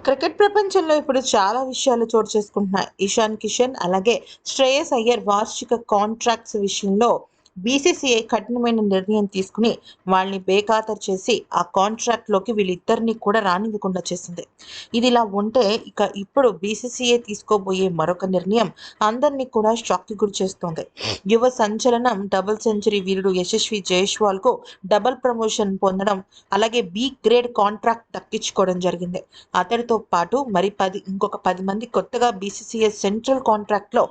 Cricket ప్రపంచంలో ఇప్పుడు చాలా విషయాలు చోటు చేసుకుంటున్నాయి. ఇషాన్ కిషన్, అలాగే శ్రేయస్ అయ్యర్ వార్షిక కాంట్రాక్ట్స్ విషయంలో బీసీసీఐ కఠినమైన నిర్ణయం తీసుకుని వాళ్ళని బేఖాతరు చేసి ఆ కాంట్రాక్ట్‌లోకి వీళ్ళిద్దరిని కూడా రానివ్వకుండా చేసింది. ఇదిలా ఉంటే ఇక ఇప్పుడు బీసీసీఐ తీసుకోబోయే మరొక నిర్ణయం అందరిని కూడా షాక్‌కి గురి చేస్తోంది. యువ సంచలనం డబుల్ సెంచరీ వీరుడు యశస్వి జైస్వాల్‌కు డబుల్ ప్రమోషన్ పొందడం, అలాగే బి గ్రేడ్ కాంట్రాక్ట్ దక్కించుకోవడం జరిగింది. అతడితో పాటు ఇంకొక 10 మంది కొత్తగా బీసీసీఐ సెంట్రల్ కాంట్రాక్ట్‌లో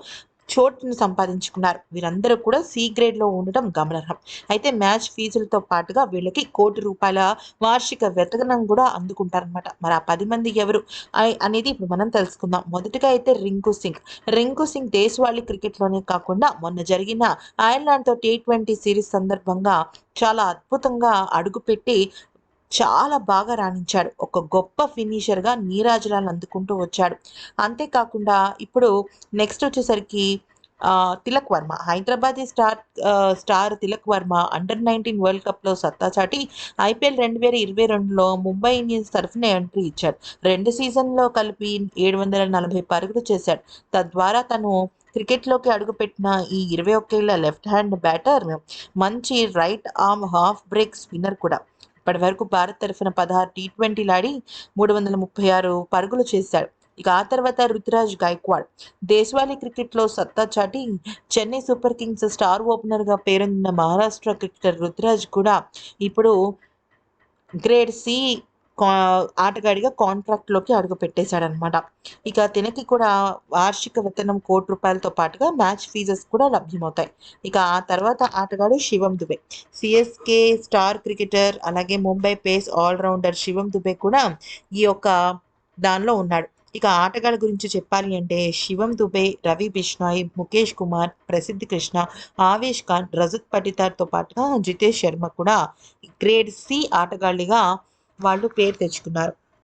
చోటుని సంపాదించుకున్నారు. వీరందరూ కూడా సి గ్రేడ్‌లో ఉండటం గమనార్హం. అయితే మ్యాచ్ ఫీజులతో పాటుగా వీళ్ళకి ₹1,00,00,000 వార్షిక వేతనం కూడా అందుకుంటారనమాట. మరి ఆ 10 మంది ఎవరు అనేది ఇప్పుడు మనం తెలుసుకుందాం. మొదటగా అయితే రింకు సింగ్. రింకు సింగ్ దేశవాళీ క్రికెట్‌లోనే కాకుండా మొన్న జరిగిన ఐర్లాండ్‌తో టీ20 సిరీస్ సందర్భంగా చాలా అద్భుతంగా అడుగుపెట్టి చాలా బాగా రాణించాడు. ఒక గొప్ప ఫినిషర్‌గా నీరాజనాలు అందుకుంటూ వచ్చాడు. అంతేకాకుండా ఇప్పుడు నెక్స్ట్ వచ్చేసరికి Tilak Varma. Hyderabadi star Tilak Varma under-19 world కప్‌లో సత్తా చాటి ఐపీఎల్ 2022లో ముంబై ఇండియన్స్ తరఫున ఎంట్రీ ఇచ్చాడు. 2 సీజన్‌లో కలిపి 740 పరుగులు చేశాడు. తద్వారా తను క్రికెట్‌లోకి అడుగుపెట్టిన ఈ 21 ఏళ్ల లెఫ్ట్ హ్యాండ్ బ్యాటర్ మంచి right arm half break spinner కూడా. ఇప్పటివరకు భారత్ తరఫున 16 టీ20లాడి 336 పరుగులు చేశాడు. ఇక ఆ తర్వాత రుతురాజ్ గైక్వాడ్ దేశవాళీ క్రికెట్లో సత్తా చాటి చెన్నై సూపర్ కింగ్స్ స్టార్ ఓపెనర్గా పేరొందిన మహారాష్ట్ర క్రికెటర్ రుతురాజ్ కూడా ఇప్పుడు గ్రేడ్ సి కా ఆటగాడిగా కాంట్రాక్ట్‌లోకి అడుగుపెట్టేశాడనమాట. ఇక తినకి కూడా వార్షిక వేతనం ₹1,00,00,000తో పాటుగా మ్యాచ్ ఫీజెస్ కూడా లభ్యమవుతాయి. ఇక ఆ తర్వాత ఆటగాడు శివం దుబే. సీఎస్‌కే స్టార్ క్రికెటర్, అలాగే ముంబై పేస్ ఆల్ రౌండర్ శివం దుబే కూడా ఈ యొక్క దానిలో ఉన్నాడు. ఇక ఆటగాళ్ళ గురించి చెప్పాలి అంటే శివం దుబే, రవి బిష్నాయ్, ముఖేష్ కుమార్, ప్రసిద్ధ్ కృష్ణ, ఆవేష్ ఖాన్, రజత్ పటిదార్‌తో పాటుగా జితేష్ శర్మ కూడా గ్రేడ్ సి ఆటగాళ్ళుగా వాళ్ళు పేరు తెచ్చుకున్నారు.